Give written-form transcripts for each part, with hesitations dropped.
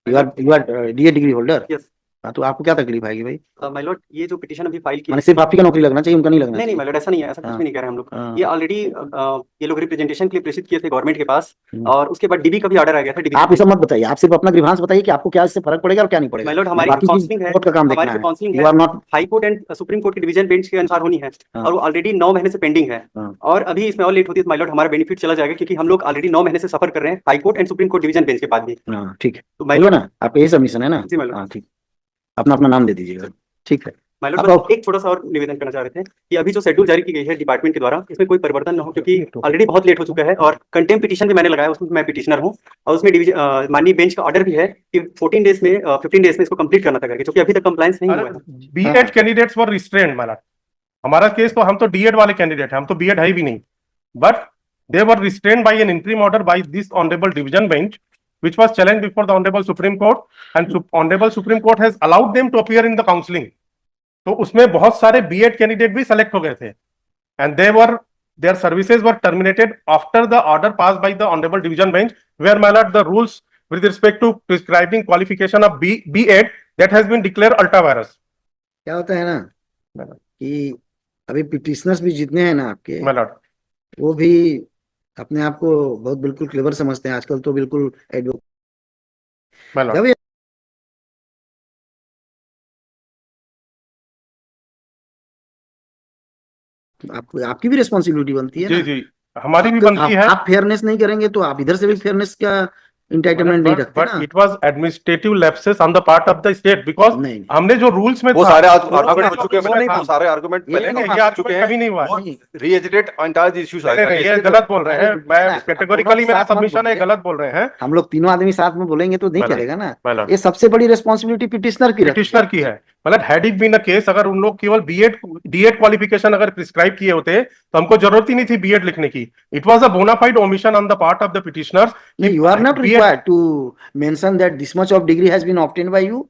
You are DA degree holder. Yes हाँ, तो आपको क्या तकलीफ आएगी भाई? माय लॉर्ड, ये जो पिटीशन अभी फाइल की मैंने सिर्फ आपकी का नौकरी लगना चाहिए, उनका नहीं लगना नहीं चाहिए। माय लॉर्ड, ऐसा नहीं है, ऐसा कुछ हाँ, भी नहीं कह रहे हम लोग। हाँ। ये ऑलरेडी ये लोग रिप्रेजेंटेशन के लिए प्रेषित किए थे गवर्नमेंट के पास, हम्म। और उसके बाद डीबी का भी ऑर्डर आ गया था। आप ये सब मत बताइए, आप सिर्फ अपना ग्रीवांस बताइए कि आपको क्या इससे फर्क पड़ेगा और क्या नहीं पड़ेगा। माय लॉर्ड, हमारी बाकी चीज काउंसलिंग है, कोर्ट का काम हमारी देखना जो है। काउंसलिंग यू है are not. High Court and Supreme Court के डिवीजन बेंच के अनुसार होनी है, हाँ। और वो ऑलरेडी 9 महीने से पेंडिंग है। हाँ। और अभी इसमें और लेट होती है तो माय लॉर्ड हमारा बेनिफिट चला जाएगा, क्योंकि हम लोग ऑलरेडी 9 महीने से सफर कर रहे हैं high Court and Supreme court division bench के बाद भी। हाँ, ठीक है। तो माय बोलिए लॉर्ड, ना, आपका यही सबमिशन है ना? जी माय लॉर्ड। हाँ, ठीक। अपना अपना नाम दे दीजिएगा। ठीक है। माय लॉर्ड, आप बस एक छोटा सा और निवेदन करना चाह रहे थे कि अभी जो शेड्यूल जारी की गई है डिपार्टमेंट के द्वारा, इसमें कोई परिवर्तन न हो, क्योंकि ऑलरेडी बहुत लेट हो चुका है। और कंटेम्प्ट पिटीशन भी मैंने लगाया, उसमें मैं पिटीशनर हूँ, और उसमें डिवीजन माननीय बेंच का ऑर्डर भी है कि 14 डेज में 15 डेज में इसको कंप्लीट करना था करके, क्योंकि अभी तक कंप्लायंस नहीं हुआ है। बीएड कैंडिडेट्स वर रिस्ट्रेंड माना। हमारा केस तो हम तो डीएड वाले कैंडिडेट हैं, हम तो बीएड है भी नहीं, but they were restrained by an interim order by this honourable division bench which was challenged before the honorable supreme court, and honorable supreme court has allowed them to appear in the counseling. तो उसमें बहुत सारे BEd candidate भी select हो गए थे, and they were their services were terminated after the order passed by the honorable division bench, where my lord the rules with respect to prescribing qualification of B.Ed that has been declared ultra virus. क्या होता है ना कि अभी petitioners भी जितने हैं ना आपके, My lord, वो भी अपने आप को बहुत बिल्कुल क्लेवर समझते हैं आजकल, तो बिल्कुल my lord. जब ये आपकी भी रिस्पॉन्सिबिलिटी बनती है जी ना। जी, हमारी भी बनती है। आप फेयरनेस नहीं करेंगे तो आप इधर से भी फेयरनेस का इंटाइटलमेंट नहीं रखते बट ना। It was administrative lapses on the part of the state, because नहीं, हमने जो रूल्स में वो था, सारे आर्गुमेंट हो चुके हैं, नहीं, वो सारे आर्गुमेंट पहले नहीं, नहीं आ चुके हैं, कभी नहीं हुआ। रीएजिटेट एंटायर इश्यूज नहीं, नहीं, ये गलत बोल रहे हैं। मैं कैटेगोरिकली मेरा साथ मत सबमिशन है, बोलिए। गलत बोल रहे हैं। हम लोग तीनों आदमी साथ में बोलेंगे तो नहीं My lord, चलेगा ना। my lord. ये सबसे बड़ी रिस्पॉन्सिबिलिटी पिटिशनर की रहती पिटिशनर की है। मतलब had it been a case, अगर उन लोग केवल बीएड डीएड क्वालिफिकेशन अगर प्रिस्क्राइब किए होते तो हमको जरूरत ही नहीं थी बीएड लिखने की। It was a bona fide omission on the part of the petitioners. You are not required to mention that this much of degree has been obtained by you.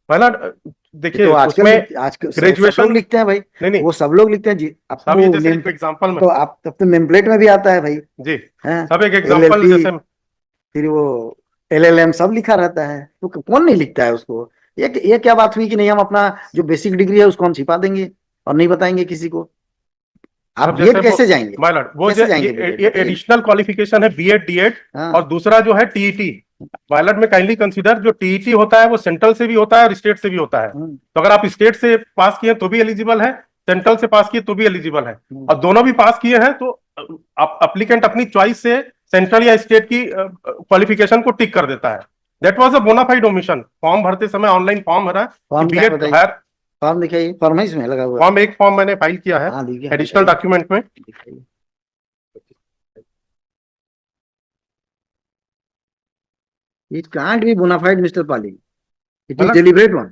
मतलब देखिए, तो उसमें आजकल ग्रेजुएशन सब लोग लिखते हैं भाई। नहीं नहीं, वो सब लोग लिखते हैं जी। अब सब तो ये जैसे नेम एग्जांपल में तो आप तब तो नेम प्लेट में भी आता है भाई। जी, हैं? सब एक एग्जांपल LLP, जैसे फिर वो LLM सब लिखा रहता है, तो कौन नहीं लिखता है उसको। ये क्या बात हुई कि नहीं हम अपना जो बेसिक डिग्री है उसको हम छिपा देंगे और नहीं बताएंगे किसी को। आप अब बीएड जैसे कैसे जाएंगे? माय लॉर्ड, वो कैसे जो जाएंगे ये बीएड? एडिशनल क्वालिफिकेशन है बीएड डीएड, हाँ। और दूसरा जो है टीईटी। माय लॉर्ड में काइंडली कंसीडर, जो टीईटी होता है वो सेंट्रल से भी होता है और स्टेट से भी होता है। तो अगर आप स्टेट से पास किए तो भी एलिजिबल है, सेंट्रल से पास किए तो भी एलिजिबल है, और दोनों भी पास किए हैं तो अप्लीकेंट अपनी चॉइस से सेंट्रल या स्टेट की क्वालिफिकेशन को टिक कर देता है। That was a bona fide omission. Form भरते समय ऑनलाइन फॉर्म भरा, बीएड हायर फॉर्म दिखाइए, फॉर्म है इसमें लगा हुआ। फॉर्म, एक फॉर्म मैंने फाइल किया है एडिशनल डॉक्यूमेंट में। It can't be bona fide, Mr. Pali. It is deliberate one.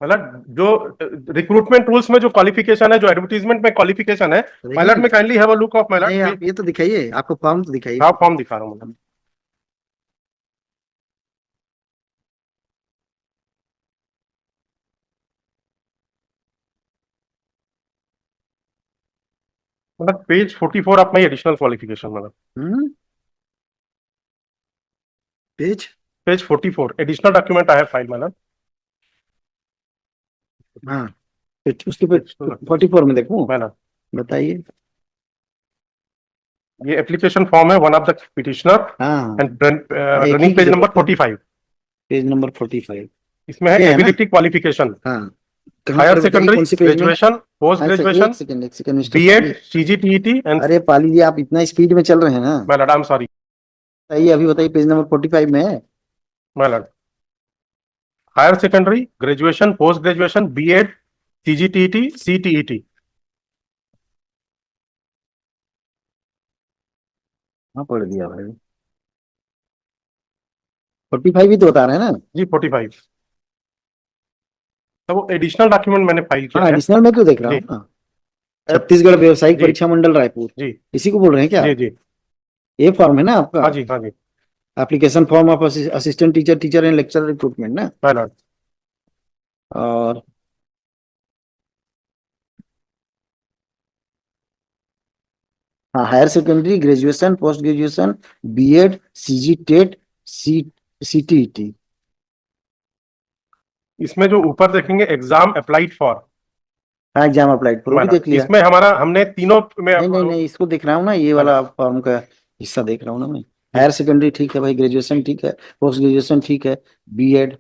मतलब जो रिक्रूटमेंट रूल्स में जो क्वालिफिकेशन है, जो एडवर्टीजमेंट में क्वालिफिकेशन है, माइलॉट में kindly have a look of माइलॉट। आप ये तो दिखाइए, आपको फॉर्म तो दिखाइए। हाँ, फॉर्म दिखा रहा हूँ। मतलब page 44 of my additional qualification. मतलब page 44 additional document I have file. मतलब हाँ, उसके पे 44 में देखूं? मैडम बताइए। ये एप्लीकेशन फॉर्म है, वन ऑफ द पिटिशनर, हाँ, and running page number 45। Page number 45 इसमें है एबिलिटी क्वालिफिकेशन। हाँ, higher secondary, graduation, post graduation, BEd, CGTET and. अरे पाली जी, आप इतना स्पीड में चल रहे हैं ना। Madam I am sorry. बताइए, अभी बताइए, पेज नंबर 45 में है। Madam higher secondary, graduation, post graduation, BEd, CGTET, CTET. हाँ, पढ़ दिया भाई। 45 ही तो बता रहे हैं ना जी, 45। तो वो एडिशनल डॉक्यूमेंट मैंने फाइल किया है। एडिशनल में क्यों देख रहा हूँ ना? छत्तीसगढ़ व्यावसायिक परीक्षा मंडल रायपुर, जी, इसी को बोल रहे हैं क्या? जी जी, ये फॉर्म है ना आपका? हाँ जी, हाँ जी। Application form of assistant teacher, teacher and lecture recruitment ना। मैडम और हाँ, higher secondary, graduation, post graduation, B Ed, CG TET, CTET. इसमें जो ऊपर देखेंगे एग्जाम अप्लाइड फॉर, हाँ एग्जाम अप्लाइड प्रो भी देख लिया। इसमें हमारा हमने तीनों में नहीं नहीं नहीं, इसको देख रहा हूँ ना, ये वाला फॉर्म का हिस्सा देख रहा हूँ ना मैं। हायर सेकेंडरी ठीक है भाई, ग्रेजुएशन ठीक है, पोस्ट ग्रेजुएशन ठीक है, बीएड,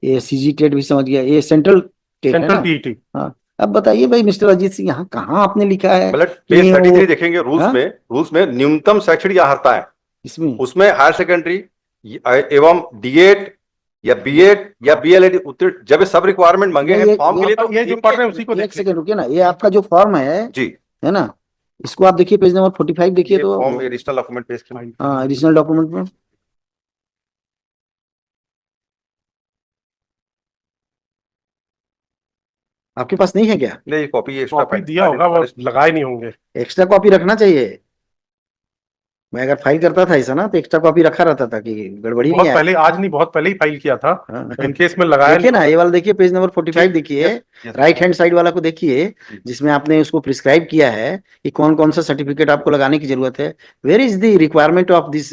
ये सीजी टेट भी समझ गया, ये सेंट्रल टेट है सेंट्रल ना। टीईटी। हाँ, अब बताइए भाई मिस्टर अजीत सिंह, यहाँ कहाँ आपने लिखा है मतलब कि पेज वो 33 देखेंगे रूल्स हाँ? में, रूल्स में न्यूनतम शैक्षणिक अर्हता है, इसमें उसमें हायर सेकेंडरी एवं डीएड या बीएड या बीएलएड उत्तीर्ण, जब ये सब रिक्वायरमेंट मांगे हैं फॉर्म के लिए, तो ये जो पढ़ रहे हैं उसी को एक देख सेकंड रुकिए ना, ये आपका जो फॉर्म है जी, ना, इसको आप देखिए पेज नंबर 45 देखिए ये तो। फॉर्म एडिशनल डॉक्यूमेंट पेश हाँ एडिशनल डॉक्यूमेंट में आपके पास नहीं है क्या? नहीं, कॉपी एक्स्ट्रा कॉपी दिया होगा, वो लगाए नहीं होंगे। एक्स्ट्रा कॉपी रखना चाहिए। मैं अगर फाइल करता था ऐसा ना तो एक्स्ट्रा कॉपी रखा रहता था कि गड़बड़ी बहुत नहीं है। पहले, आज नहीं, बहुत पहले ही फाइल किया था, हाँ। इन केस में लगाया देखिए ना, ये वाला देखिए पेज नंबर 45 ठीक, देखिए, yes, राइट हैंड साइड वाला को देखिए, जिसमें आपने उसको प्रिस्क्राइब किया है कि कौन कौन सा सर्टिफिकेट आपको लगाने की जरूरत है। Where is the requirement of this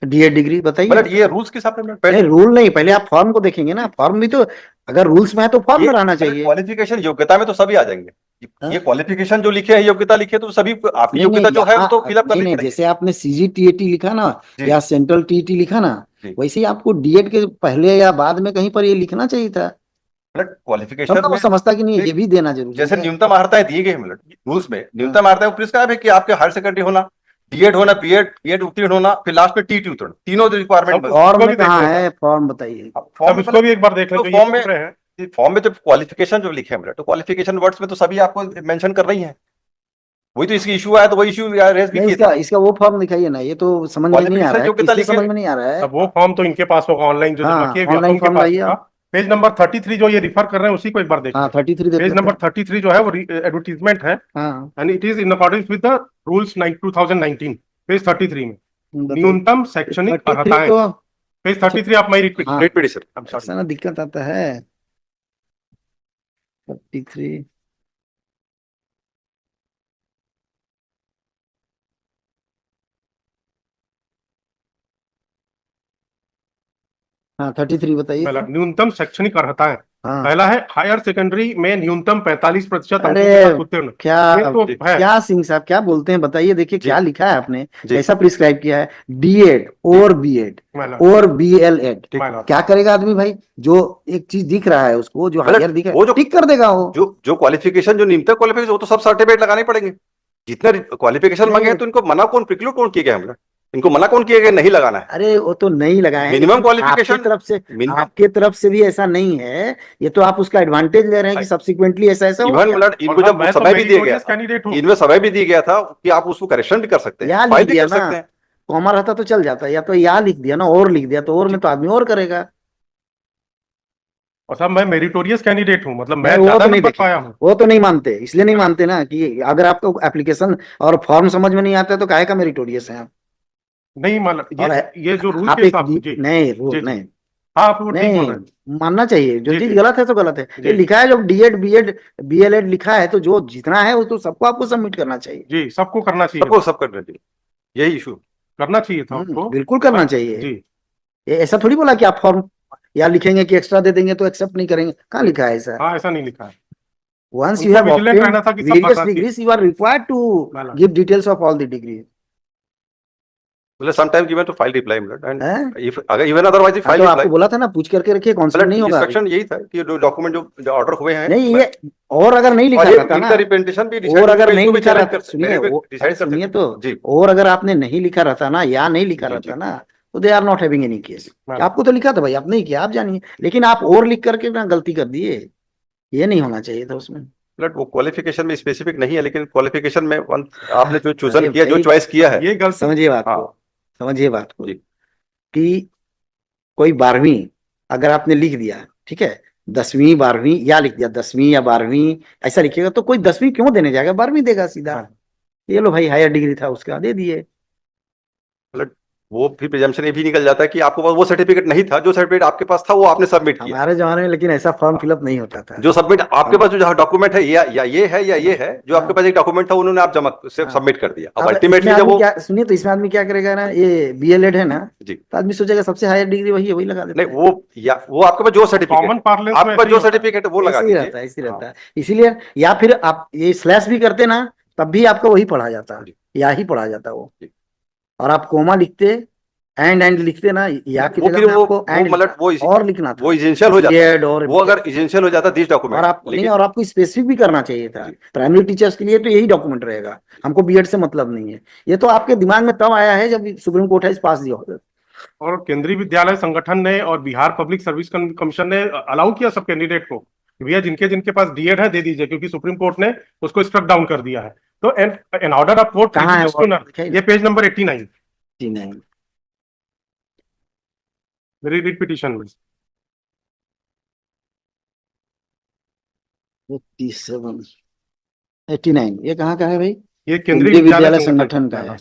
DEd degree, बताइए। मतलब ये रूल्स के हिसाब से नहीं, पहले रूल नहीं, पहले आप फॉर्म को देखेंगे ना, फॉर्म भी तो अगर रूल्स में है तो फॉर्म भराना चाहिए। क्वालिफिकेशन योग्यता में तो सभी आ जाएंगे। हाँ? ये क्वालिफिकेशन जो लिखे हैं, योग्यता लिखे, तो सभी आपकी नहीं योग्यता नहीं, जो है वो यहाँ तो फिलअप नहीं करनी नहीं, पड़ेगी। जैसे आपने सीजी टीएटी लिखा ना जी। या सेंट्रल टीईटी लिखा ना, जी। वैसे ही आपको डीएड के पहले या बाद में कहीं पर ये लिखना चाहिए था। मतलब तब क्वालिफिकेशन तो वो में समझता कि नहीं, ये भी देना जरूरी जैसे है। न्यूनतम अर्हताएं दी गई हैं, मतलब रूल्स में न्यूनतम अर्हताएं प्रिस्क्राइब है कि आपके हायर सेकेंडरी होना, डीएड होना, बीएड उत्तीर्ण होना, फिर लास्ट में टीटी उत्तीर्ण, तीनों रिक्वायरमेंट। फॉर्म भी में देख कहाँ लेते है, फॉर्म बताइए। अब इसको भी एक बार देख लें, तो जो ये फॉर्म बोल में रहे हैं। फॉर्म में जो क्वालिफिकेशन जो लिखे हैं, मतलब तो क्वालिफिकेशन वर्ड्स में तो सभी आपको मेंशन कर रही हैं। वही तो इसकी इशू आया, तो वही इशू रेज भी नहीं, किया था। इसका वो फॉर्म दिखाइए ना, ये तो समझ में नहीं आ रहा है, योग्यता इसमें लिखे। समझ में नहीं आ रहा है। अब वो फॉर्म तो इनके पास होगा, ऑनलाइन जो जमा हाँ, किए हुए ऑनलाइन उनके फॉर्म पास लाइए होगा। आप। पेज नंबर 33 जो ये रिफर कर रहे हैं उसी को एक बार देख हाँ लें। 33 देख पेज लेते नंबर हैं। 33 जो है वो एडवर्टीजमेंट है, हाँ and it is in according with the rules 2019। Page 33 में बताइए। न्यूनतम शैक्षणिक 33 अर्हताएं, तो पेज 33 आप मैं रिपीट, हाँ, रेट सर। I'm sorry। ऐसा ना दिक्कत आता है। 33 हाँ 33 बताइए। मतलब न्यूनतम शैक्षणिक अर्हताएं, हाँ पहला है हायर सेकेंडरी में न्यूनतम 45% अंकों अरे के साथ उत्तीर्ण। क्या ये तो है। क्या सिंह साहब क्या बोलते हैं, बताइए, देखिए जी। क्या लिखा है आपने, जी। कैसा प्रिस्क्राइब किया है। डीएड और बीएड मतलब और बीएलएड, मतलब क्या करेगा आदमी भाई, जो एक चीज दिख रहा है उसको, जो मतलब हायर दिख रहा वो है जो- टिक कर देगा वो। जो क्वालिफिकेशन, जो न्यूनतम क्वालिफिकेशन, वो तो सब सर्टिफिकेट लगाने पड़ेंगे। जितने क्वालिफिकेशन मांगे हैं, तो इनको मना कौन, प्रिक्लूड कौन किए गए हैं, मतलब इनको मना कौन किए गए, नहीं लगाना है। अरे वो तो नहीं लगाए हैं, मिनिमम लेकिन क्वालिफिकेशन, आपके तरफ से भी ऐसा नहीं है, ये तो आप उसका एडवांटेज ले रहे हैं कि सब्सिक्वेंटली ऐसा ऐसा हो इवन गया। मतलब इनको और जब मैं तो समय भी दिया गया meritorious कैंडिडेट हूँ। इनमें समय भी दिया गया था कि आप उसको करेक्शन भी कर सकते हैं, या लिख फाइल भी दिया कर ना, सकते हैं। कॉमा रहता तो चल जाता, या तो या लिख दिया ना, और लिख दिया तो और में तो आदमी और करेगा। और साहब मैं मेरिटोरियस कैंडिडेट हूँ, मतलब मैं नहीं, वो ज्यादा तो नहीं नंबर देखे, पाया हूँ। वो तो नहीं मानते, इसलिए नहीं मानते ना कि अगर आपको एप्लीकेशन और फॉर्म समझ में नहीं आता है तो काहे का मेरिटोरियस है आप। नहीं मतलब और ये जो रूल आप के एक हिसाब से जी नहीं रूल जी, जी। नहीं हाँ आप वो ठीक बोल नहीं रहे हैं। मानना चाहिए, जो जी, चीज जी। गलत है तो गलत है। जी। ये लिखा है जब डीएड बीएड बीएलएड लिखा है तो जो जितना है वो तो सबको आपको सबमिट करना चाहिए। जी सबको करना चाहिए, सबको सब करना चाहिए, यही इशू। करना चाहिए था आपको। बिल्कुल करना चाहिए। जी ये ऐसा थोड़ी बोला कि आप फॉर्म या लिखेंगे कि एक्स्ट्रा दे देंगे तो एक्सेप्ट नहीं करेंगे, कहाँ लिखा है ऐसा। हाँ ऐसा नहीं लिखा है। Once you उनको have vigilant रहना था obtained कि सब various भरना चाहिए। degrees, you are required to वाला। give details of all the degrees. मतलब some time given to file reply, मतलब एंड हैं? इफ अगर इवन अदरवाइज हाँ, फाइल तो आपको रिप्लाई, बोला था ना, पूछ करके रखिए, काउंसलिंग मतलब नहीं होगा अभी। इंस्ट्रक्शन यही था कि जो डॉक्यूमेंट जो ऑर्डर हुए हैं, नहीं ये और अगर नहीं लिखा और ये रहता ना, इनका रिप्रेजेंटेशन भी और अगर नहीं इसको भी लिखा challenge रहता, कर- सुनिए मेरे को वो, decide कर सुनिए सकते तो, हैं। जी और अगर आपने नहीं लिखा रहता ना या नहीं लिखा जी, रहता जी। ना तो they are not having any case. हाँ। आपको तो लिखा था भाई, आप नहीं किया, आप जानिए, लेकिन आप और लिख करके ना गलती कर दिए, ये नहीं होना चाहिए था उसमें। मतलब वो क्वालिफिकेशन में स्पेसिफिक नहीं है, लेकिन क्वालिफिकेशन में आपने जो अरे चूजन किया, जो भाई, चॉइस किया है, ये गलती समझिए बात हाँ। को, समझिए बात को, जी। कि कोई 12वीं अगर आपने लिख दिया, ठीक है, 10वीं 12वीं या लिख दिया 10वीं या 12वीं, ऐसा लिखिएगा तो कोई 10वीं क्यों देने जाएगा, 12वीं देगा सीधा। हाँ। ये लो भाई हायर डिग्री था उसका, दे दिए। मतलब वो फिर प्रिजम्पशन ये भी निकल जाता है कि आपके पास वो सर्टिफिकेट नहीं था, जो सर्टिफिकेट आपके पास था वो आपने सबमिट किया। हमारे जमाने में लेकिन ऐसा फॉर्म फिलअप नहीं होता था। जो सबमिट आपके पास जो डॉक्यूमेंट है या ये है या ये है, जो आपके पास एक डॉक्यूमेंट था उन्होंने आप जमा से हाँ। सबमिट कर दिया। अब अब अल्टीमेटली इसमें जब आदमी वो क्या सुनिए, तो इसमें आदमी क्या करेगा ना, ये बीएलएड है ना, जी तो आदमी सोचेगा सबसे हायर डिग्री वही है, वही लगा देता नहीं है। वो आपके पास जो सर्टिफिकेट कॉमन पार्लेंस में आपके ऐसे पास ही जो होता है। सर्टिफिकेट है वो लगा ऐसे ही दीजिए। रहता है, ऐसे ही रहता है। इसीलिए या फिर आप ये स्लैश भी करते ना, तब भी आपका वही पढ़ा जाता, जी। या ही पढ़ा जाता वो। जी। और आप कोमा लिखते, एंड लिखते ना, या की वो जगह फिर में आपको एंड मतलब और लिखना था, वो इसेंशियल हो जाता बीएड और वो अगर इसेंशियल हो जाता दिस और डॉक्यूमेंट, आप नहीं, लेकिन और आपको स्पेसिफिक भी करना चाहिए था। जी। प्राइमरी टीचर्स के लिए तो यही डॉक्यूमेंट रहेगा, हमको बीएड से मतलब नहीं है। ये तो आपके दिमाग में तब आया है जब सुप्रीम कोर्ट है पास दिया होगा। और केंद्रीय विद्यालय संगठन ने और बिहार पब्लिक सर्विस कमीशन ने अलाउ किया सब कैंडिडेट को कि भैया जिनके जिनके पास डीएड है दे दीजिए, क्योंकि सुप्रीम कोर्ट ने उसको स्ट्रक डाउन कर दिया है। तो एन ऑर्डर ऑफ कोर्ट, कहाँ है वो? ये पेज नंबर 89 जी नहीं, मेरी रिट पिटीशन में। 87 89 ये कहाँ का है भाई? ये केंद्रीय केंद्रीय विद्यालय विद्यालय संगठन का है। है।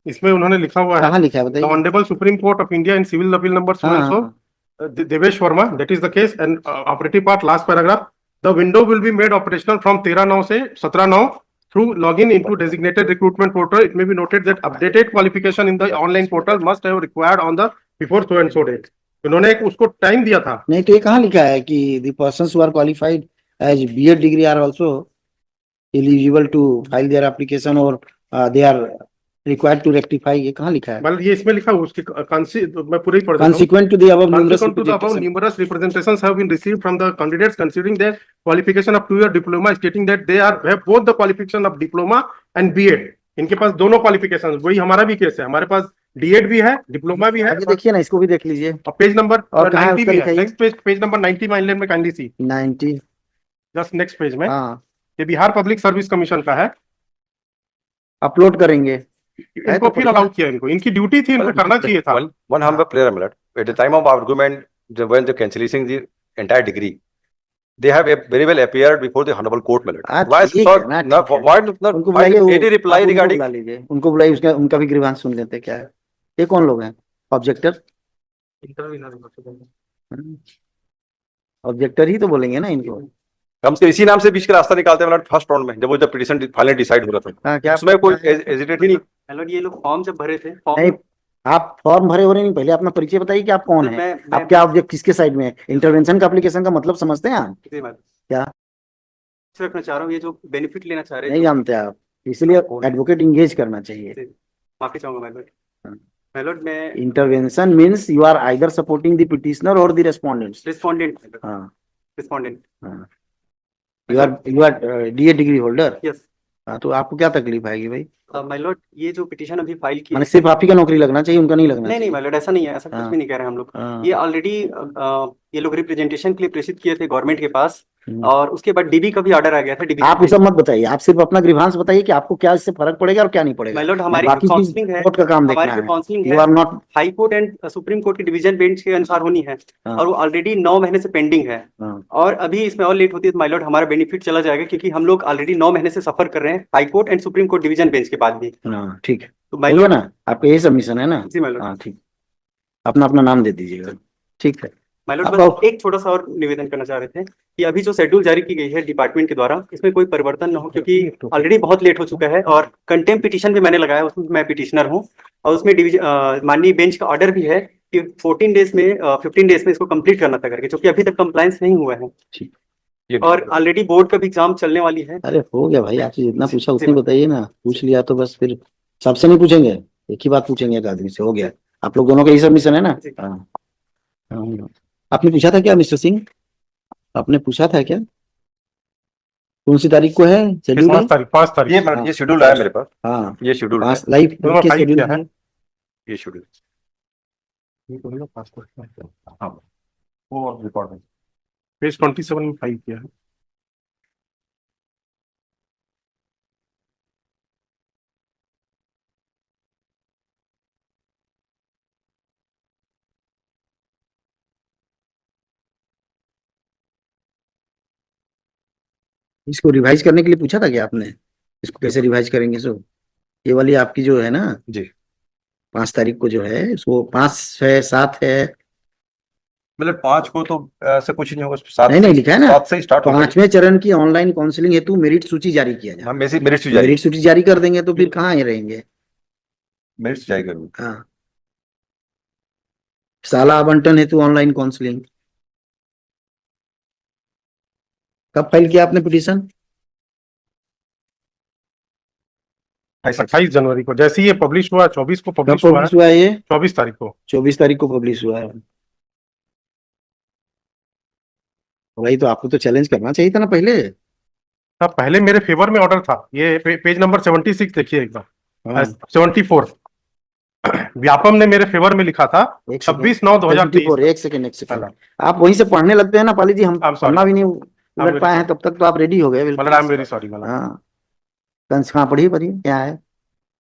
इसमें उन्होंने लिखा हुआ है, कहाँ लिखा है द बताइए? Honourable Supreme Court of India in civil appeal number so हाँ and so, हाँ, Devesh Verma, that is the case, and operative part, last paragraph, the window will be made operational from 13/9 से 17/9 through login into designated recruitment portal. It may be noted that updated qualification in the online portal must have required on the before so and so date. इन्होंने एक उसको time दिया था। नहीं तो ये कहाँ लिखा है कि the persons who are qualified as BEd degree are also eligible to file their application or they are required to rectify? ये कहाँ लिखा है? मतलब ये इसमें लिखा हुआ उसके मैं पूरा ही पढ़ देता हूँ। Consequent to the above numerous Consequent to the above, representation. numerous representations have been received from the candidates considering their qualification of 2-year diploma, stating that they have both the qualification of diploma and B.Ed. इनके पास दोनों qualification, वही हमारा भी case है, हमारे पास DEd भी है, diploma भी है। आगे देखिए ना, इसको भी देख लीजिए। और पेज नंबर और कहाँ है 90 उसका भी है, लिखाइए? नेक्स्ट पेज नंबर 90 माइन लेन में काइंडली सी, 90, जस्ट नेक्स्ट पेज में। हाँ ये बिहार पब्लिक सर्विस कमीशन का है। अपलोड करेंगे। इनको फिर अलाउ किया, इनको इनकी ड्यूटी थी, इनको करना चाहिए था। one humble prayer, my lord. At the time of argument, when the cancelling the entire degree, they have very well appeared before the honorable court, my lord. Why ठीक so है ना, not ठीक है। why not उनको find बुलाइए, any reply आप उनको regarding बुला लीजिए, उनको बुलाइए, उसका उनका भी ग्रीवांस सुन लेते हैं क्या है। ये कौन लोग हैं? ऑब्जेक्टर, ऑब्जेक्टर ही तो बोलेंगे ना इनको। हम तो इसी नाम से बीच का रास्ता निकालते हैं, फर्स्ट राउंड में जब वो जब पिटीशन फाइनली डिसाइड हो रहा था, हाँ क्या उसमें कोई हेजिटेट ही नहीं। हेलो, ये लोग फॉर्म जब भरे थे, नहीं, आप फॉर्म भरे हो रहे नहीं, पहले अपना परिचय बताइए कि आप कौन सर, है, मैं आप क्या ऑब्जेक्ट किसके साइड में है। इंटरवेंशन का एप्लीकेशन का मतलब समझते हैं आप? क्या रखना चाह रहा हूँ, ये जो बेनिफिट लेना चाह रहे नहीं हैं, जानते आप, इसलिए एडवोकेट इंगेज करना चाहिए। माफी चाहूंगा मैं हाँ। मेलोड में intervention means you are either supporting the petitioner or the respondents. Respondent हाँ रिस्पोंडेंट हाँ, you are DA degree holder. Yes हाँ, तो आपको क्या तकलीफ आएगी भाई? माइलॉर्ड, ये जो पिटीशन अभी फाइल की मैंने सिर्फ आप ही का नौकरी लगना चाहिए, उनका नहीं लगना नहीं चाहिए। माइलॉर्ड, ऐसा नहीं है, ऐसा कुछ हाँ। भी नहीं कह रहे हैं हम लोग। हाँ। ये ऑलरेडी ये लोग रिप्रेजेंटेशन के लिए प्रेषित किए थे गवर्नमेंट के पास, हम्म। और उसके बाद डीबी का भी ऑर्डर आ गया था। डीबी आप ये सब मत बताइए, आप सिर्फ अपना ग्रीवांस बताइए कि आपको क्या इससे फर्क पड़ेगा और क्या नहीं पड़ेगा। माइलॉर्ड, हमारी बाकी चीज काउंसलिंग है, कोर्ट का काम देखना हमारी है। काउंसलिंग यू है are not. High Court and Supreme Court की डिवीजन बेंच के अनुसार होनी है, हाँ। और वो ऑलरेडी 9 महीने से पेंडिंग है। हाँ। और अभी इसमें और लेट होती है तो माइलॉर्ड हमारा बेनिफिट चला जाएगा, क्योंकि हम लोग ऑलरेडी 9 महीने से सफर कर रहे हैं high Court and Supreme court division bench के बाद भी। हाँ ठीक है, तो बोलिए माइलॉर्ड, ना, आपका यही सबमिशन है ना? जी माइलॉर्ड। हाँ ठीक, अपना अपना नाम दे दीजिएगा। ठीक है माइलॉर्ड, अब बस एक छोटा सा और निवेदन करना चाह रहे थे कि अभी जो शेड्यूल जारी की गई है डिपार्टमेंट के द्वारा, इसमें कोई परिवर्तन न हो, क्योंकि ऑलरेडी बहुत लेट हो चुका है, और कंटेम्प्ट पिटीशन भी मैंने लगाया, उसमें मैं पिटिशनर हूँ, और उसमें डिवीजन माननीय बेंच का ऑर्डर भी है कि 14 डेज में 15 डेज में इसको कंप्लीट करना था करके, क्योंकि अभी तक कंप्लायंस नहीं हुआ है, और ऑलरेडी बोर्ड का भी एग्जाम चलने वाली है। अरे हो गया भाई, आपसे जितना पूछा जी, उतनी बताइए ना, पूछ लिया तो बस, फिर सबसे नहीं पूछेंगे, एक ही बात पूछेंगे एक आदमी से, हो गया। आप लोग दोनों का यही सबमिशन है ना? जी। हाँ हाँ। आपने पूछा था क्या मिस्टर सिंह? आपने पूछा था क्या कौन सी तारीख को है शेड्यूल? 5 तारीख। ये शेड्यूल आया मेरे पास, हाँ ये शेड्यूल है, 5 लाइव नंबर के 5 शेड्यूल क्या है? है। ये शेड्यूल हाँ, वो रिकॉर्ड है, पेज 27 में 5 किया है। इसको रिवाइज करने के लिए पूछा था क्या आपने? इसको कैसे रिवाइज करेंगे? सो ये वाली आपकी जो है ना, जी, 5 तारीख को जो है उसको 5 है 7 है, मतलब 5 को तो ऐसा कुछ नहीं होगा, 7 नहीं लिखा है ना, 7 से ही स्टार्ट होगा। 5वें चरण की ऑनलाइन काउंसलिंग हेतु मेरिट सूची जारी किया जाए। हाँ, मेरिट से जारी, मेरिट सूची जारी कर देंगे तो फिर कहाँ ही रहेंगे। मेरिट से जारी करूँ। हाँ, साला आवंटन हेतु ऑनलाइन काउंसलिंग, कब फाइल किया आपने पिटीशन? 28 जनवरी को, जैसे ही ये पब्लिश हुआ 24 को कब पब्लिश हुआ है, पब्लिश हुआ है ये? 24 तारीख को। 24 तारीख को पब्लिश हुआ है। भाई तो आपको तो चैलेंज करना चाहिए था ना पहले। तब पहले मेरे फेवर में ऑर्डर था, ये पेज नंबर 76 देखिए एक बार, हाँ, 74 व्यापम ने मेरे फेवर में लिखा था एक सेकंड, 26/9/2023। एक सेकंड, आप वहीं से पढ़ने लगते हैं ना पाली जी, हम I'm sorry. पढ़ना भी नहीं I'm उलट very पाए हैं, तब तक तो आप रेडी हो गए बिल्कुल। मतलब आई एम वेरी सॉरी मतलब। हाँ, कंस कहाँ पढ़िए क्या है?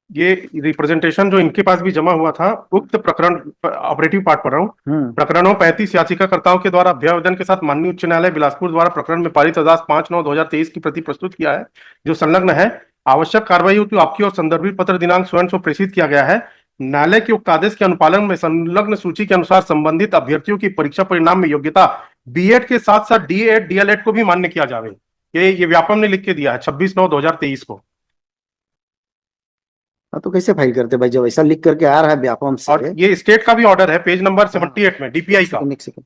ये रिप्रेजेंटेशन जो इनके पास भी जमा हुआ था, उक्त प्रकरण, ऑपरेटिव पार्ट पढ़ रहा हूँ, प्रकरणों 35 याचिकाकर्ताओं के द्वारा अभ्यावेदन के साथ माननीय उच्च न्यायालय बिलासपुर द्वारा प्रकरण में पारित आदेश 5/9/2023 की प्रति प्रस्तुत किया है, जो संलग्न है। आवश्यक कार्रवाई हेतु आपकी और संदर्भित पत्र दिनांक स्वयं को प्रेषित किया गया है। न्यायालय के उक्त आदेश के अनुपालन में संलग्न सूची के अनुसार संबंधित अभ्यर्थियों की परीक्षा परिणाम में योग्यता बीएड के साथ साथ डीएड डीएलएड को भी मान्य किया जावे। ये व्यापम ने लिख के दिया है 26/9/2023 को। हाँ, तो कैसे फाइल करते भाई जब ऐसा लिख करके आ रहा है व्यापम से? और ये स्टेट का भी ऑर्डर है, पेज नंबर 78 में, डीपीआई का। एक सेकंड,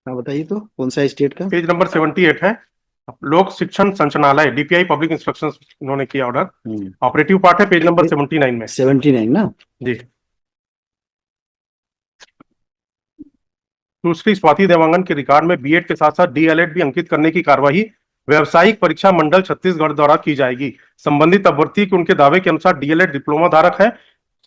हाँ बताइए तो कौन सा स्टेट का? पेज नंबर 78 है, लोक शिक्षण संचालनालय डीपीआई पब्लिक इंस्ट्रक्शन उन्होंने किया ऑर्डर। ऑपरेटिव पार्ट है पेज नंबर 79 में। 79 ना जी। दूसरी, स्वाति देवांगन के रिकॉर्ड में बीएड के साथ साथ डीएलएड भी अंकित करने की कार्यवाही व्यवसायिक परीक्षा मंडल छत्तीसगढ़ द्वारा की जाएगी। संबंधित अभ्यर्थी के उनके दावे के अनुसार डीएलएड डिप्लोमा धारक है।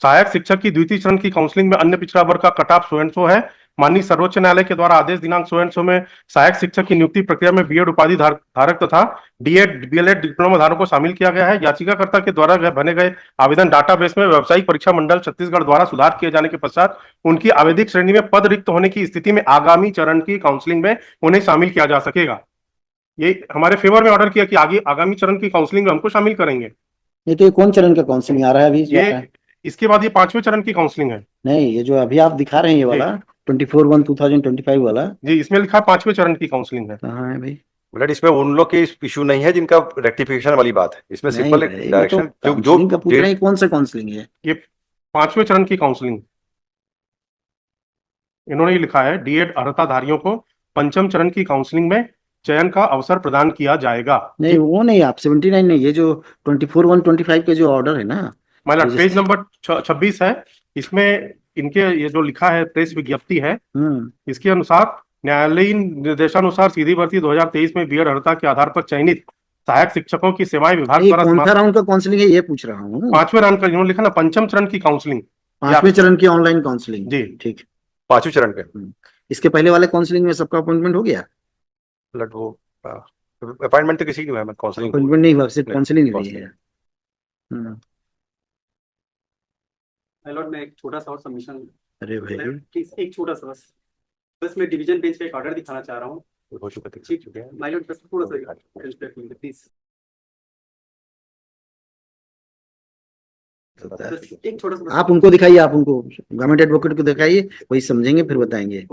सहायक शिक्षक की द्वितीय चरण की काउंसलिंग में अन्य पिछड़ा वर्ग का cut off so and so है। माननीय सर्वोच्च न्यायालय के द्वारा आदेश दिनांक सो एंड सो में सहायक शिक्षक की नियुक्ति प्रक्रिया में बीएड उपाधि धारक तथा डीएड डीएलएड डिप्लोमा धारक को शामिल किया गया है। याचिकाकर्ता के द्वारा बने गए आवेदन डाटाबेस में व्यावसायिक परीक्षा मंडल छत्तीसगढ़ द्वारा सुधार किए जाने के पश्चात उनकी आवेदिक श्रेणी में पद रिक्त होने की स्थिति में आगामी चरण की काउंसलिंग में उन्हें शामिल किया जा सकेगा। ये हमारे फेवर में ऑर्डर किया कि आगे आगामी चरण की काउंसलिंग में हमको शामिल करेंगे। ये तो ये कौन चरण का काउंसलिंग आ रहा है अभी? ये इसके बाद ये 5वें चरण की काउंसलिंग है। नहीं, ये जो अभी आप दिखा रहे हैं ये वाला 24/1/2025 वाला जी, इसमें लिखा है 5वें चरण की काउंसलिंग है। कहाँ है भाई? मतलब इसमें उन लोग के इशू नहीं है जिनका रेक्टिफिकेशन वाली बात है, इसमें नहीं सिंपल भाई, ये डायरेक्शन तो काउंसलिंग का पूछ रहे हैं, कौन सा काउंसलिंग है? ये 5वें चरण की काउंसलिंग इन्होंने ये लिखा है, डीएड अर्हताधारियों को 5वें चरण की काउंसलिंग में चयन का अवसर प्रदान किया जाएगा। नहीं वो नहीं, आप 79 नहीं, ये जो 24/1/25 के जो ऑर्डर है ना, मतलब पेज नंबर 26 है, इसमें इनके ये जो लिखा है प्रेस विज्ञप्ति है, इसके अनुसार न्यायालयीन निर्देशानुसार सीधी भर्ती 2023 में बीएड अर्हता के आधार पर चयनित सहायक शिक्षकों की सेवाएं विभाग द्वारा कौन सा राउंड का काउंसलिंग है ये पूछ रहा हूँ। 5वें राउंड का इन्होंने लिखा ना, 5वें चरण की काउंसलिंग, 5वें चरण की ऑनलाइन काउंसलिंग। जी ठीक, 5वें चरण पे। इसके पहले वाले काउंसलिंग में सबका अपॉइंटमेंट हो गया? मतलब वो अपॉइंटमेंट तो किसी की नहीं हुआ है, काउंसलिंग अपॉइंटमेंट नहीं हुआ, सिर्फ काउंसलिंग हुई है। लॉर्ड मैं एक छोटा सा और सबमिशन, अरे भाई एक छोटा सा बस मैं डिवीजन बेंच का एक ऑर्डर दिखाना चाह रहा हूँ। हो चुका था। ठीक है माय लॉर्ड, बस थोड़ा सा प्लीज, एक छोटा सा। आप उनको दिखाइए, आप उनको गवर्नमेंट एडवोकेट को दिखाइए, वही समझेंगे फिर बताएंगे।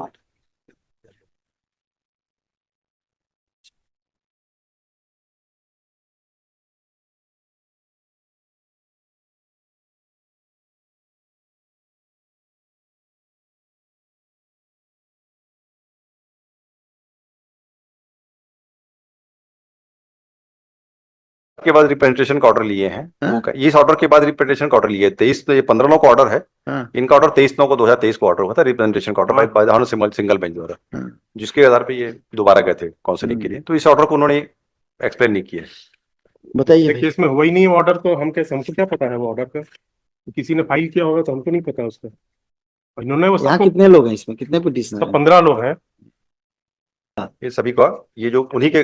के बाद रिप्रेजेंटेशन का ऑर्डर लिए हैं। हाँ? इस ऑर्डर के बाद रिप्रेजेंटेशन का ऑर्डर लिए 23, तो ये 15/9 का ऑर्डर है। हाँ? इनका ऑर्डर 23/9/2023 को ऑर्डर हुआ था, रिप्रेजेंटेशन का order by the single bench द्वारा, जिसके आधार पे ये दोबारा गए थे काउंसलिंग के लिए। तो इस ऑर्डर को उन्होंने एक्सप्लेन नहीं किया। बताइए। केस में हुआ ही नहीं ऑर्डर, तो हम कैसे, हमको क्या पता है वो ऑर्डर का? किसी ने फाइल किया होगा तो हमको नहीं पता उसका। इन्होंने वो यहाँ कितने लोग हैं इसमें, कितने पिटीशनर सब हैं? 15 लोग हैं। ये सभी का, ये जो उन्हीं के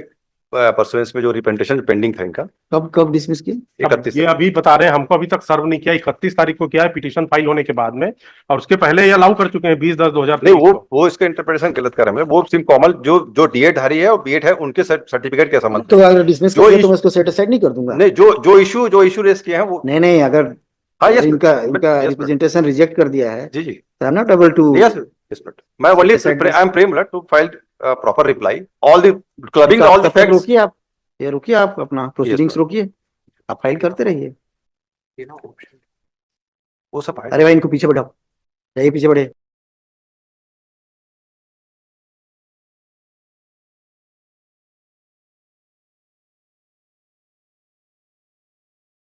परसुएंस में जो रिप्रेजेंटेशन पेंडिंग था इनका कब कब डिसमिस किया? 31 ये अभी बता रहे हैं हमको अभी तक सर्व नहीं किया, 31 तारीख को किया है पिटीशन फाइल होने के बाद में, और उसके पहले ये अलाउ कर चुके हैं 20/10/2023 नहीं, को। वो इसका इंटरप्रिटेशन गलत कर रहे हैं। वो सिर्फ कॉमन जो डीएड धारी है और बीएड है उनके सर्टिफिकेट के संबंध तो अगर डिसमिस जो कर दिया इस- तो मैं इसको सेट असाइड नहीं कर दूंगा। नहीं, जो इशू रेस किए हैं वो नहीं नहीं, अगर हाँ यस इनका yes, रिप्रेजेंटेशन रिजेक्ट कर दिया है जी जी तो I am not able to. Yes yes but मैं ओनली आई एम प्रेम to file proper reply all the clubbing all the facts. रोकिए आप, ये रोकिए आप अपना प्रोसीडिंग्स रोकिए, आप फाइल करते रहिए। वो सब है। अरे भाई इनको पीछे बढ़ाओ, जाइए पीछे बढ़े।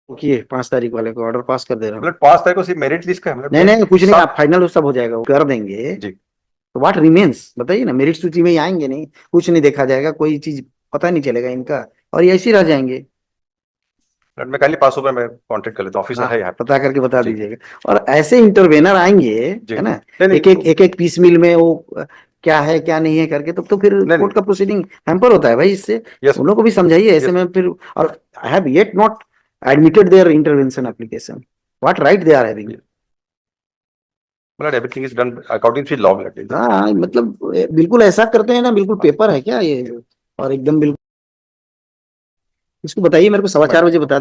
रुकिए, 5 तारीख वाले को ऑर्डर पास कर दे रहा हूँ। मतलब 5 तारीख को सिर्फ मेरिट लिस्ट का है, मतलब नहीं नहीं कुछ नहीं, सब- आप फाइनल सब हो जाएगा, वो कर देंगे जी। तो व्हाट रिमेन्स बताइए ना, मेरिट सूची में ही आएंगे नहीं, कुछ नहीं देखा जाएगा, कोई चीज पता नहीं चलेगा इनका, और ये ऐसे ही रह जाएंगे। मैं कल ही 500 रुपए में कॉन्टेक्ट कर लेता हूँ, ऑफिसर हाँ, है यहाँ पे। पता करके बता जी। दीजिएगा। और ऐसे इंटरवेनर आएंगे जी। है ना, नहीं, नहीं, एक एक पीस मिल में वो क्या है क्या नहीं है करके, तो फिर नहीं, कोर्ट का प्रोसीडिंग हैम्पर होता है भाई इससे। यस उन लोगों को भी समझाइए ऐसे Yes. में फिर। और I have yet not admitted their intervention application, what right they are having. मतलब everything is done according to law. हाँ मतलब बिल्कुल ऐसा करते हैं ना, बिल्कुल पेपर है क्या ये, और एकदम बिल्कुल। इसको बताइए मेरे को 4:15 बजे बता